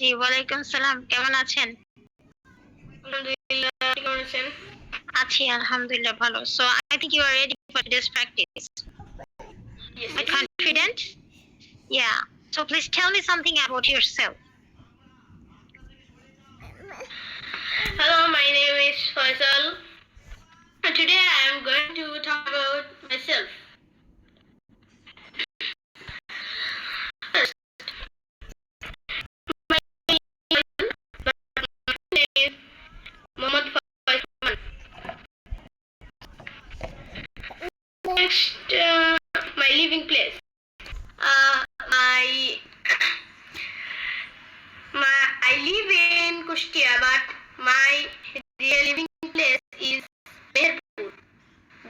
জি ওয়ালাইকুম সালাম, কেমন আছেন? আলহামদুলিল্লাহ, আপনি কেমন আছেন? আছি আলহামদুলিল্লাহ ভালো। So I think you are ready for this practice. Yes, Are yes. you confident? Yeah. So please tell me something about yourself. Hello, my name is Faisal. And today I am going to talk about myself. First, my name is Mohammad Faisal. Next, my living place. My I live in Kushtia, but my real living place is Meherpur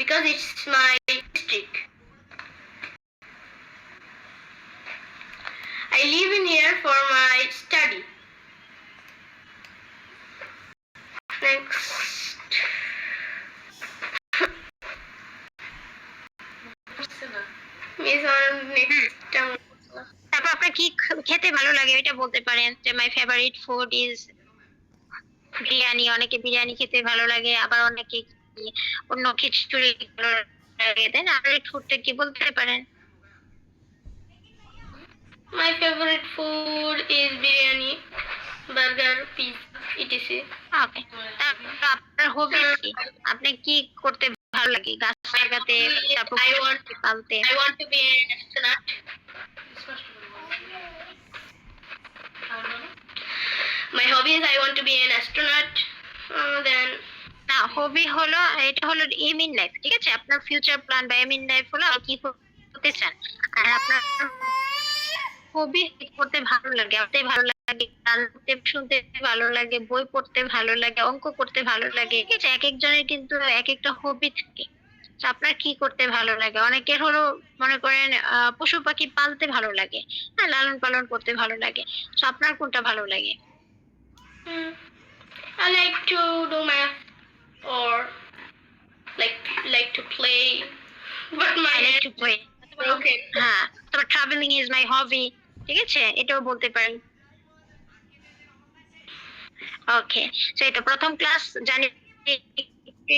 because it's my district. I live in here for my study. Next. Miss on next. তারপর আপনার কি খেতে ভালো লাগে এটা বলতে পারেন, যে my favourite food is biryani. অনেকে বিরিয়ানি খেতে ভালো লাগে, আবার অনেকে অন্য খিচুড়ি ভালো লাগে, তাই না? ফেভারিট ফুডটা কি বলতে পারেন? My favorite food is biryani, burger, pizza, etc. ওকে, তারপর আপনার হবি কি? আপনি কি করতে ভালো লাগে? গাছ লাগাতে, তারপর পালতে? I want to be an astronaut. My hobby is I want to be an astronaut. Then না, হবি হলো, এটা হলো এম ইন লাইফ, ঠিক আছে? আপনার ফিউচার প্ল্যান বা এম ইন লাইফ হলো আপনি কি করতে চান। আর আপনার হবি করতে ভালো লাগে, আপনি ভালো লাগে, গান করতে শুনতে ভালো লাগে, বই পড়তে ভালো লাগে, অঙ্ক করতে ভালো লাগে, ঠিক আছে? এক একজনের কিন্তু এক একটা হবি থাকে। তো আপনার কি করতে ভালো লাগে? অনেকের হলো মনে করেন পশু পাখি পালতে ভালো লাগে, হ্যাঁ, লালন পালন করতে ভালো লাগে। তো আপনার কোনটা ভালো লাগে? I like to do math or like to play, but my I like to play. okay. হ্যাঁ, তারপর ট্রাভেলিং ইজ মাই হবি, ঠিক আছে? এটাও বলতে পারি। ওকে, সো এটা প্রথম ক্লাস জানি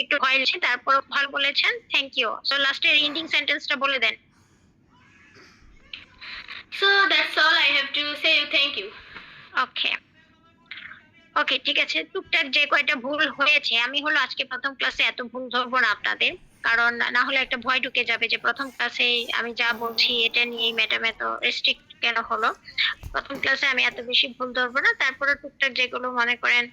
একটু ভয় লাগছে, তারপর ভালো বলেছেন, থ্যাংক ইউ। সো লাস্টের এন্ডিং সেন্টেন্সটা বলে দেন। So that's all I have to say. Thank you. ওকে ওকে, ঠিক আছে। টুকটাক যে কয়টা ভুল হয়েছে, আমি হলো আজকে প্রথম ক্লাসে এত ভুল ধরবো না আপনাদের, কারণ না হলে একটা ভয় ঢুকে যাবে যে প্রথম ক্লাসে আমি যা বলছি এটা নিয়ে ম্যাডাম এত রেস্ট্রিক্ট কেন হলো। প্রথম ক্লাসে আমি এত বেশি ভুল ধরবো না, তারপরে টুকটাক যেগুলো মনে করেন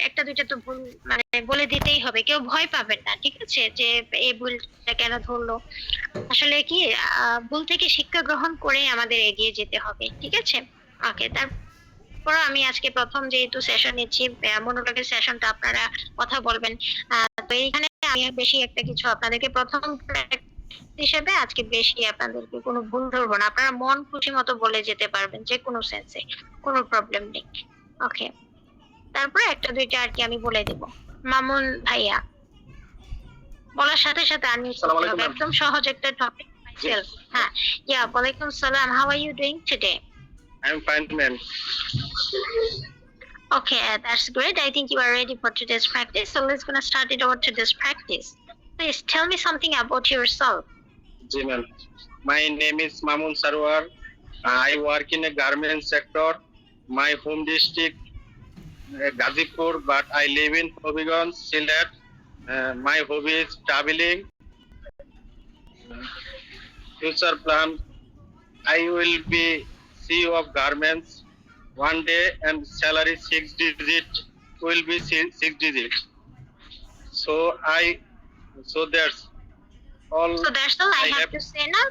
একটা দুইটা তো ভুল মানে বলে দিতেই হবে, কেউ ভয় পাবেন না, ঠিক আছে? যে এই ভুলটা কেন ধরলো, আসলে কি ভুল থেকে শিক্ষা গ্রহণ করে আমাদের এগিয়ে যেতে হবে, ঠিক আছে? ওকে, তারপর আমি আজকে প্রথম যেহেতু সেশন নিচ্ছি, মনোলগের সেশনটা আপনারা কথা বলবেন। তো এইখানে আমি বেশি একটা কিছু আপনাদেরকে প্রথম হিসেবে আজকে বেশি আপনাদেরকে কোনো ভুল ধরবো না, আপনারা মন খুশি মতো বলে যেতে পারবেন যে কোনো সেন্সে, কোনো প্রবলেম নেই। ওকে, তারপরে একটা দুইটা আর কি আমি বলে দেব। মামুন ভাইয়া বলার সাথে সাথে আমি একদম সহজ একটা টপিক মাইসেলফ। হ্যাঁ, ইয়া ওয়ালাইকুম সালাম, how are you doing today? I'm fine, ma'am. Okay, that's great. I think you are ready for today's practice. So let's gonna start it over today's practice. Please tell me something about yourself. Ji, ma'am. My name is Mamun Sarwar. I work in a garment sector. My home district Gazipur, but I live in Hobbiganj, Sylhet. My hobby is traveling. Future plan: I will be CEO of garments one day, and salary 6 digit will be 6 digit. So that's all. So that's all I have have to say now.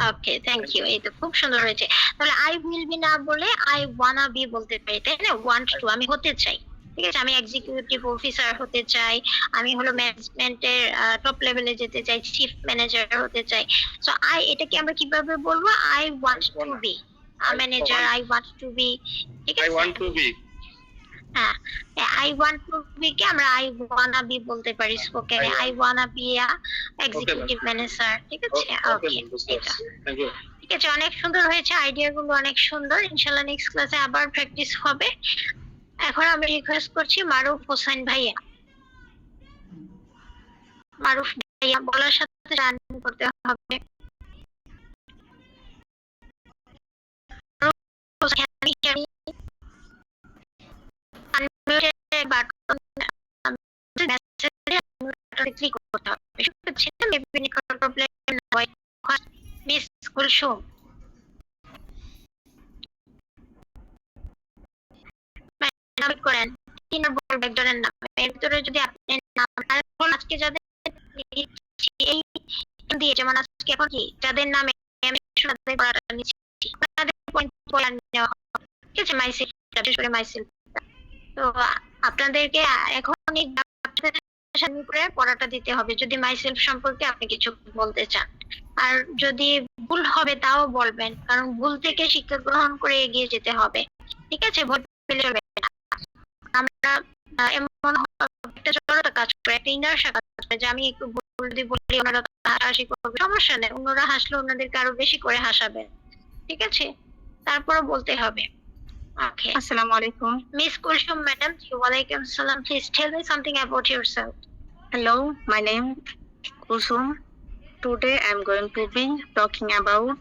Okay, thank you. এই তো খুব সুন্দর হয়েছে। তাহলে I will be না বলে I wanna be বলতে পারি, তাই না? want to, আমি হতে চাই, ঠিক আছে? আমি এক্সিকিউটিভ অফিসার হতে চাই, আমি হলো ম্যানেজমেন্টের টপ লেভেলে যেতে চাই, চিফ ম্যানেজার হতে চাই। সো এটাকে আমরা কিভাবে বলবো? I want to be a manager, I want to be, ঠিক আছে? I want to be. হ্যাঁ, I want to be কে আমরা I wanna be বলতে পারি স্পোকেনে। I wanna be a executive manager, ঠিক আছে? Okay, okay, ma'am. Thank you. ঠিক আছে, অনেক সুন্দর হয়েছে, আইডিয়া গুলো অনেক সুন্দর। ইনশাল্লাহ নেক্সট ক্লাসে আবার প্র্যাকটিস হবে। এখন আমি রিকোয়েস্ট করছি মারুফ হোসেন ভাইয়া। মারুফ ভাইয়া বলার সাথে রান করতে হবে। ক্লিক করতে হবে। মিস কুলসুম করেন 3 নম্বর একজনের নাম, এর ভিতরে যদি আপনি নাম আজকে যাদের এই দিয়ে, যেমন আজকে এখন কি যাদের নামে আমি তাদের পড়াটা নিচ্ছি, তাদের পয়েন্ট পড়া নেওয়া হবে। ঠিক আছে, মাইসেলফ, বিশেষ করে মাইসেলফ। তো আপনাদেরকে এখন করে পড়াটা দিতে হবে যদি মাইসেলফ সম্পর্কে আপনি কিছু বলতে চান। আর যদি ভুল হবে তাও বলবেন, কারণ ভুল থেকে শিক্ষা গ্রহণ করে এগিয়ে যেতে হবে। ঠিক আছে, ভয় পেলে চলবে না। আমরা এমন একটা জড়তা কাজ করে, একটা ইনার্সা কাজ করে যে আমি একটু ভুল যদি বলি ওনারা হাসাহাসি করবে, সমস্যা নেই, অন্যরা হাসলে ওনাদেরকে আরো বেশি করে হাসাবেন। ঠিক আছে, তারপরে বলতে হবে। Okay. Assalamu alaikum. Miss Kulsum, madam. Walaikum salam. Please tell me something about yourself. Hello, my name Kulsum. Today I'm going to be talking about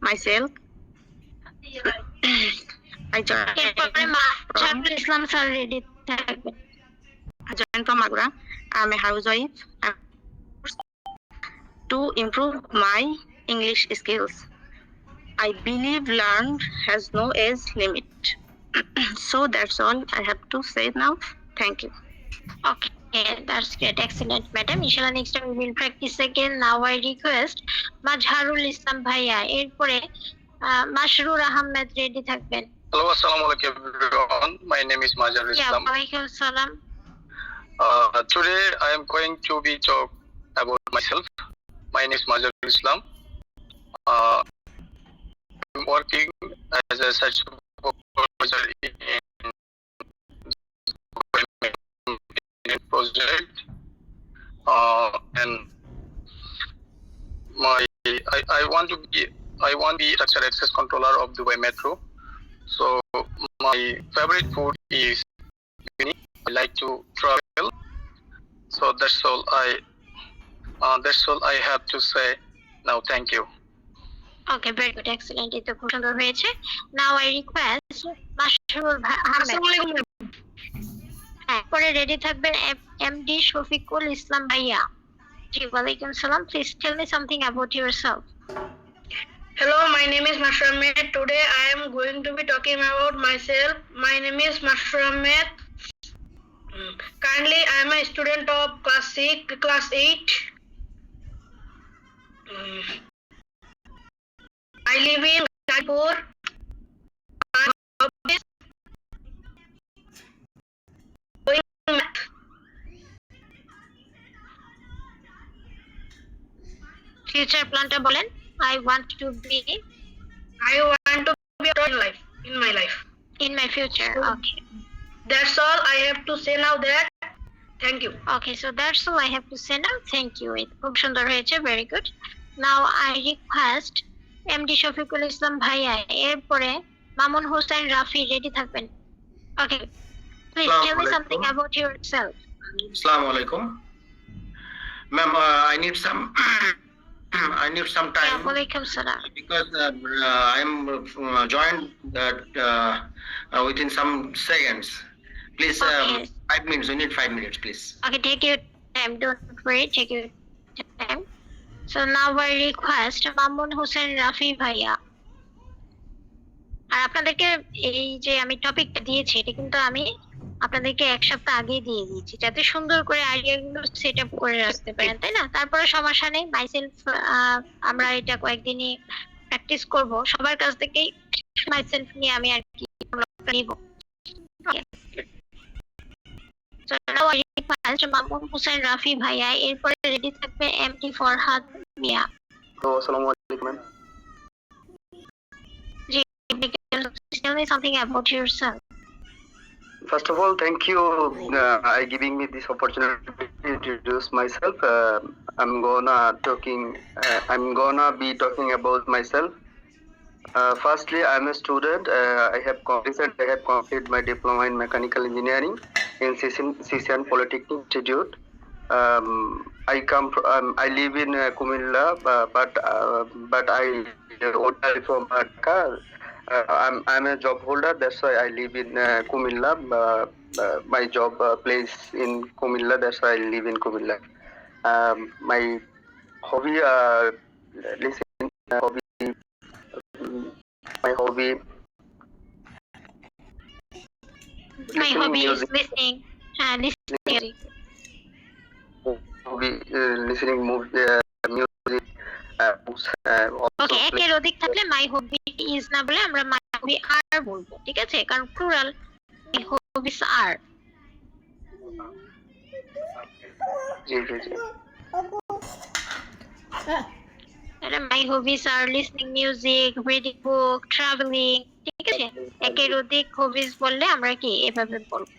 myself. I Shaful Islam sir ready থাকবেন। joined from Agra. I'm a housewife. To improve my English skills, I believe learn has no age limit. So that's all I have to say now. Thank you. Okay, that's great. Excellent, madam. Inshallah next time we will practice again. Now I request Majharul Islam bhaiya, এরপরে Mashrur Ahmed ready থাকবেন। Hello, assalamu alaikum everyone. My name is Majar Islam. ওয়ালাইকুম সালাম। Today I am going to be talk about myself. My name is Majar Islam. I'm working as a search supervisor in project, and I want to be structure access controller of Dubai Metro. So my favorite food is biryani. I like to travel. So that's all I have to say now. Thank you. Okay, very good, excellent. এই তো খুব সুন্দর হয়েছে। Now I request Mashrur Ahmed. হ্যাঁ, পরে ready থাকবেন MD Shafiqul Islam ভাইয়া। জি, ওয়ালাইকুম সালাম। Please tell me something about yourself. Hello, my name is Mashur Ahmed. Today I am going to be talking about myself. My name is Mashur Ahmed. Currently, I am a student of class 8. I live in Kanpur. My hobbies doing math. Future প্ল্যানটা বলেন। I want to be I want to be a in my life. in my future. Okay. That's all I have to say now. That thank you. Okay, so that's all I have to say now. Thank you. খুব সুন্দর হয়েছে, very good. Now I request MD Shafiqul Islam ভাইয়া, এরপরে Mamun Hossain Rafi ready থাকবেন। Okay, please tell me something about yourself. Assalamu alaikum. Ma'am, I need some time ওয়ালাইকুম সালাম। because I'm joined within some seconds. Please, Okay. 5 minutes. We need 5 minutes, please. Okay, take your time. Don't worry. Take your time. So now I request Mamun Hossain Rafi ভাইয়া। আর আপনাদেরকে এই যে আমি টপিকটা দিয়েছি, এটা কিন্তু আমি আপনাদেরকে এক সপ্তাহ আগে দিয়ে দিয়েছি, যাতে সুন্দর করে আইডিয়া গুলো সেট আপ করে রাখতে পারেন, তাই না? তারপরে সমস্যা নেই, মাইসেলফ আমরা এটা কয়েকদিনই প্র্যাকটিস করব, সবার কাছ থেকেই মাইসেলফ নিয়ে আমি আর কি নিব। মামুন হোসেন রাফি ভাইয়া, এরপরে রেডি থাকবে MT Farhad Mia. Hello, assalamu alaikum, ma'am. Tell me something about yourself. First of all, thank you I giving me this opportunity to introduce myself. I'm gonna be talking about myself. Firstly, I'm a student. I have completed my diploma in mechanical engineering in CCN Polytechnic Institute. I live in Kumilla, but I originally from Dhaka. I'm a job holder. That's why I live in Kumilla. My job place in Kumilla. That's why I live in Kumilla. My hobby, listening. My hobby, My listening hobby is music. listening. Listening. Hobby, listening music. Books, also okay, play. একের অধিক থাকলে মাই hobby is না বলে আমরা মাই হবি আর বলবো, ঠিক আছে? কারণ প্লুরাল মাই হবিস আর। জি জি জি। তাহলে my hobbies are listening music, reading book, travelling, ঠিক আছে? একের অধিক হবিস বললে আমরা কি এভাবে বলবো।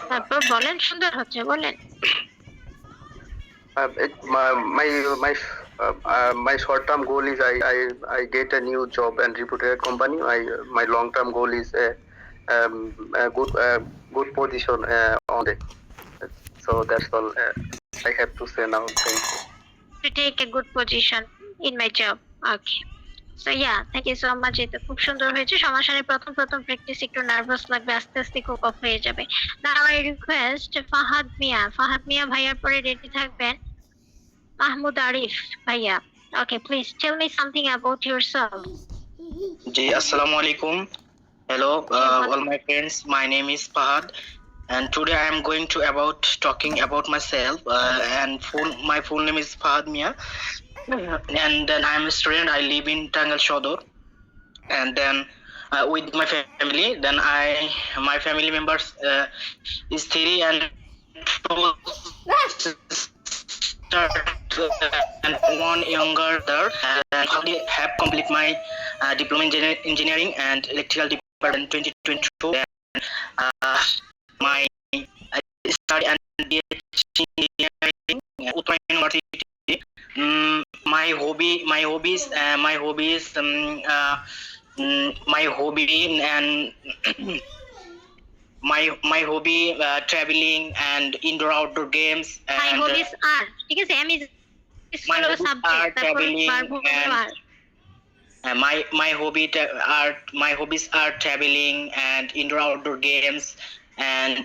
তারপর বলেন, সুন্দর হচ্ছে, বলেন। My short-term goal is I get a new job and reputed company. My long-term goal is a good position on it. So that's all I have to say now. Thank you. To take a good position in my job. Okay. So yeah, thank you so much. এটা খুব সুন্দর হয়েছে। সমস্যা নেই, প্রথম practice একটু nervous লাগবে, আস্তে আস্তে খুব অফ হয়ে যাবে। Now I request ফাহাদ মিয়া ভাইয়ার পরে রেডি থাকবেন মাহমুদ আরিফ ভাইয়া। Okay, please tell me something about yourself. Ji, Assalamu alaikum. Hello, all my friends. My name is Fahad, and today I am going to talking about myself. And my full name is Fahad Mia, and then I am a student. I live in Tangal Shodor, and then with my family. Then my family members is 3 and 2 and 1 younger third. And I have complete my diploma in engineering and electrical department 2022. And my study and engineering at Uttara University. My hobby and my hobby traveling and indoor outdoor games. My And hobbies are, ঠিক আছে? আমি my হলো hobbies subject, are তারপর traveling verb হলো and are। my hobbies are traveling and indoor outdoor games and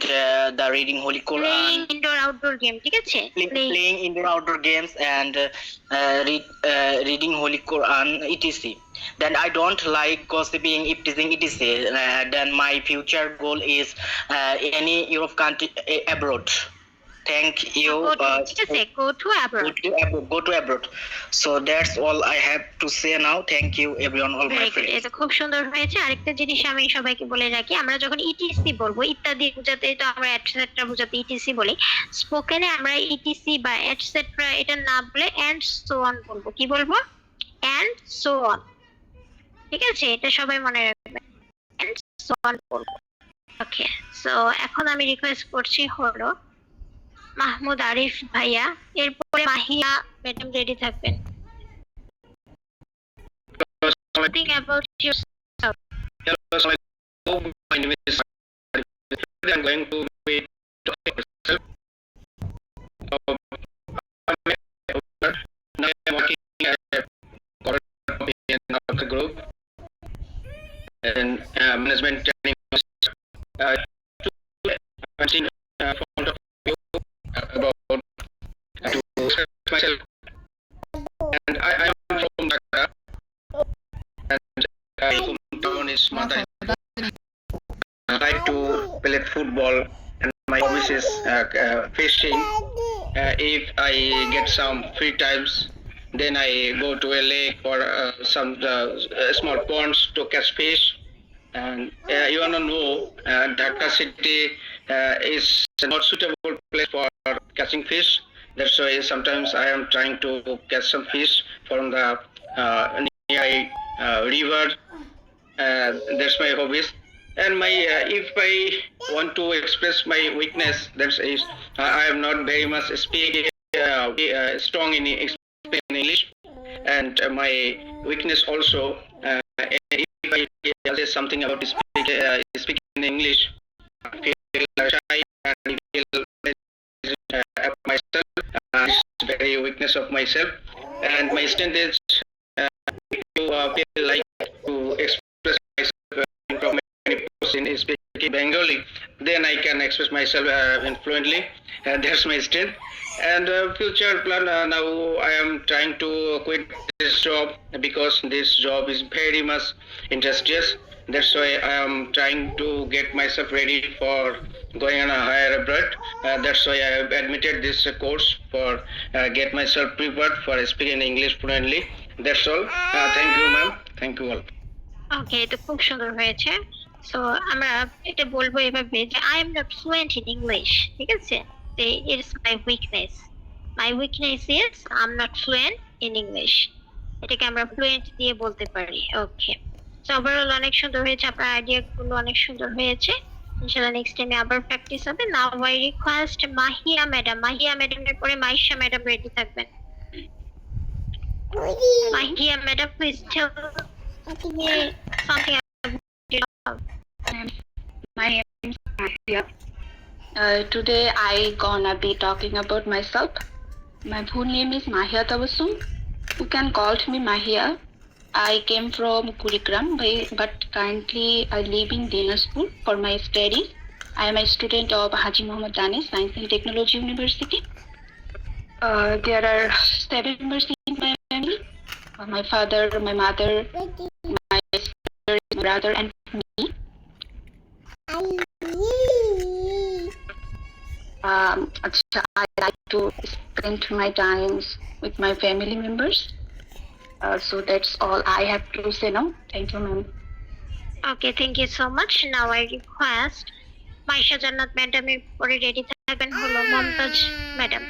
the reading Holy Playing Quran, indoor outdoor game, ঠিক আছে? playing indoor outdoor games and reading Holy Quran, etc. Then I don't like gossiping, teasing, etc. Then my future goal is any Europe country abroad. Thank you. ঠিক আছে, go to abroad. Go to abroad. So that's all I have to say now. Thank you everyone, all my Very good. friends. এটা খুব সুন্দর হয়েছে। আরেকটা জিনিস আমি সবাইকে বলে রাখি, আমরা যখন ইটিসি বলবো, ইত্যাদি বোঝাতে তো আমরা এটসেট্রা বোঝাতে ইটিসি বলি। স্পোকেনে আমরা ইটিসি বা এটসেট্রা এটা না বলে এন্ড সো অন বলবো। কি বলবো? এন্ড সো অন, ঠিক আছে? এটা সবাই মনে রাখবে, এন্ড সো অন বলবো। ওকে, সো এখন আমি রিকোয়েস্ট করছি হলো মাহমুদ আরিফ ভাইয়া, এরপরে মাহিয়া ম্যাডাম রেডি থাকবেন। Something about yourself. Hello, assalamualaikum. My name is Today I'm going to be talking about myself. Now I'm working at a corporate in our group and management training. I'm seeing front of you about to express myself. And I am from Dhaka. And my hometown is Matai. I like to play football, and my hobbies is fishing. If I get some free times, then I go to a lake or some small ponds to catch fish. And you wanna know, Dhaka city is not suitable place for catching fish. That's why sometimes I am trying to catch some fish from the nearby river. That's my hobbies. And my if I want to express my weakness, that is I am not very much speaking strong in English. and my weakness also. If I say something about speaking in English, I feel shy and feel myself. It's very weakness of myself, and my strength is to feel like to express myself from many people in speaking Bengali. Then I can express myself fluently, and that's my strength. And future plan, now I am trying to quit this job because this job is very much industrious. That's why I am trying to get myself ready for going on a higher abroad. That's why I have admitted this course for get myself prepared for speaking English fluently. That's all. Thank you, ma'am. Thank you all. ওকে, এটা খুব সুন্দর হয়েছে। So আমরা এটা বলবো এভাবে যে I am not fluent in English, ঠিক আছে? It's my weakness. My weakness is I am not fluent in English. এটাকে আমরা ফ্লুয়েন্ট দিয়ে বলতে পারি। ওকে, সো ওভারঅল অনেক সুন্দর হয়েছে, আপনার আইডিয়াগুলো অনেক সুন্দর হয়েছে। ইনশাআল্লাহ নেক্সট টাইমে আবার প্র্যাকটিস হবে। Now I request Mahia madam. Mahia ম্যাডামের পরে মাইশা ম্যাডাম রেডি থাকবেন। Mahia madam, please tell me something about yourself. My name is Mahia. Today I gonna be talking about myself. My full name is Mahia Tabassum. You can call me Mahia. I came from Kurigram, but currently I live in Dinajpur for my studies. I am a student of Haji Muhammad Dani Science and Technology University. There are 7 members in my family. My father, my mother, my sister, my brother, and me. I like to spend my times with my family members. So that's all I have to say now. Thank you, ma'am. Okay, thank you so much. Now I request Maisha Jannat madam এর পরে ready থাকবেন হলো Mumtaz madam.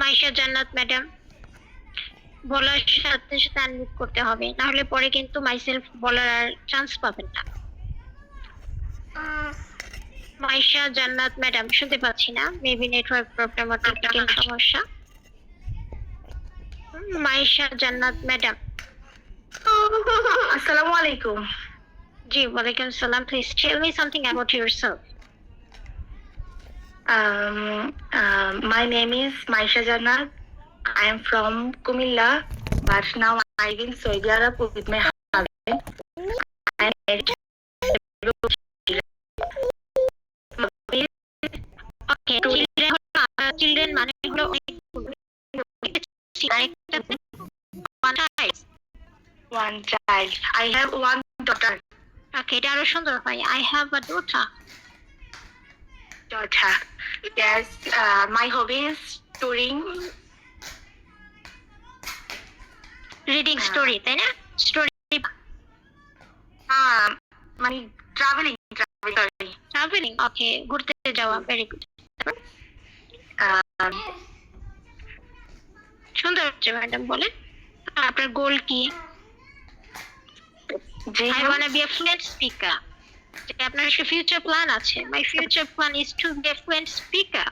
Maisha Jannat madam বলার সাথে সাথে unmute করতে হবে, না হলে পরে কিন্তু মাইসেলফ বলার আর চান্স পাবেন না। মাইশা জান্নাত ম্যাডাম শুনতে পাচ্ছি না, মেবি নেটওয়ার্ক প্রবলেম বা টেকনিক্যাল সমস্যা। Maisha Jannat madam. Assalamu alaikum. জি, ওয়ালাইকুম আসসালাম। Please tell me something about yourself. My name is Maisha Jannat. I am from Kumilla, but now I live in Saudi Arabia with my husband. I am married. Okay, children মানে হলো One child. I have one daughter. ওকে, এটা আরো সুন্দর হয়। I have a daughter. Yes, my hobby is touring. Reading story, তাই না? Story মানে traveling. Travelling. ওকে, ঘুরতে যাওয়া। ভেরি গুড, সুন্দর হচ্ছে ম্যাডাম। বলেন আপনার গোল কি? I want to be a fluent speaker. আপনার একটা ফিউচার প্ল্যান আছে। My future plan is to be a fluent speaker.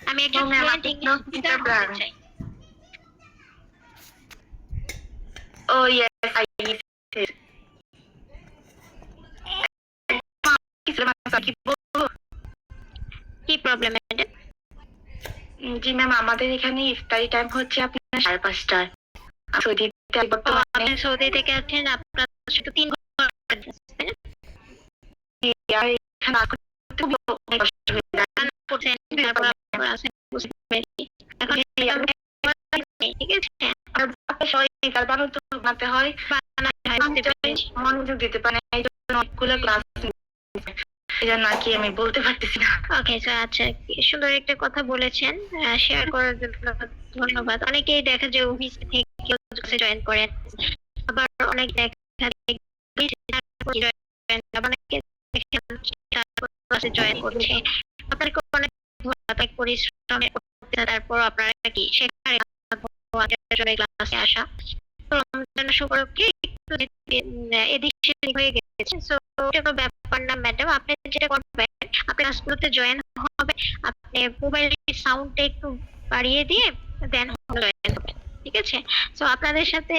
আমি একজন fluent English speaker হতে চাই। Oh yes, I need it. কি প্রবলেম ম্যাডাম? জি ম্যাম, আমাদের এখানে ইফতারি টাইম হচ্ছে আপনার 5:30টায়। সৌদিতে বর্তমানে সৌদি থেকে আছেন, আপনার শুধু 3 ঘন্টা, তাই না? এখানে খুব কষ্ট হয়ে যায়। তারপর আপনারা আছেন, বুঝতে পেরেছি। এখন ঠিক আছে, তার বানাতে হয়, মনোযোগ দিতে পারে এই জন্য অনেকগুলো ক্লাস নাকি আমি বলতে পারতেছি না। ওকে, আচ্ছা, সুন্দর একটা কথা বলেছেন, শেয়ার করার জন্য ধন্যবাদ। অনেকেই দেখা যায় অফিস থেকে জয়েন করেন, আবার অনেক দেখা যায় জয়েন করছে। আপনাকে অনেক ধন্যবাদ পরিশ্রমের, তারপর আপনারা কি সেখানে ক্লাসে আসা। রমজান শুক্রকে একটু এদিক সেদিক হয়ে গেছে, সো ওটা কোনো ব্যাপার না ম্যাডাম, আপনি যেটা করবেন আপনি ক্লাসগুলোতে জয়েন হবে, আপনি মোবাইলের সাউন্ডটা একটু বাড়িয়ে দিয়ে দেন জয়েন হবে, ঠিক আছে? তো আপনাদের সাথে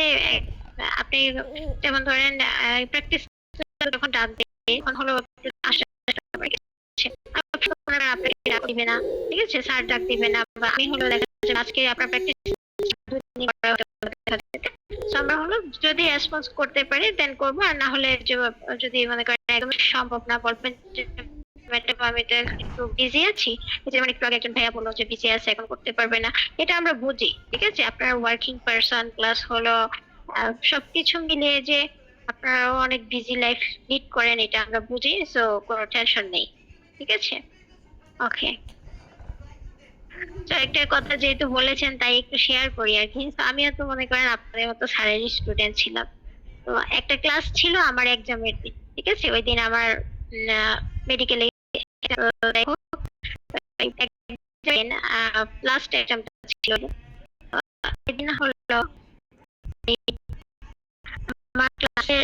আপনি যেমন ধরেন প্র্যাকটিস যখন ডাকবে তখন হলো আপনাকে ডাক দিবে না, ঠিক আছে? স্যার ডাক দিবে না, বা আমি হলো দেখা যাচ্ছে আজকে আপনার প্র্যাকটিস আমরা হলো যদি রেসপন্স করতে পারি দেন করবো, আর না হলে যদি মনে করেন একদম সম্ভব না, বলবেন যে ম্যাডাম আমি তো একটু বিজি আছি, যেমন একটু আগে একজন ভাইয়া বললো যে বিজি আছে এখন করতে পারবে না, এটা আমরা বুঝি, ঠিক আছে? আপনার ওয়ার্কিং পারসন প্লাস হলো সবকিছু মিলিয়ে যে আপনারাও অনেক বিজি লাইফ লিড করেন, এটা আমরা বুঝি, সো কোনো টেনশন নেই, ঠিক আছে? ওকে, তো একটা কথা যেহেতু বলেছেন তাই একটু শেয়ার করি আর কি। তো আমিও তো মনে করেন আপনাদের মতো স্যারেরই স্টুডেন্ট ছিলাম। তো একটা ক্লাস ছিল আমার এক্সামের দিন, ঠিক আছে? ওই দিন আমার মেডিকেলে লাস্ট এক্সামটা ছিল, এদিন হলো আমার ক্লাসের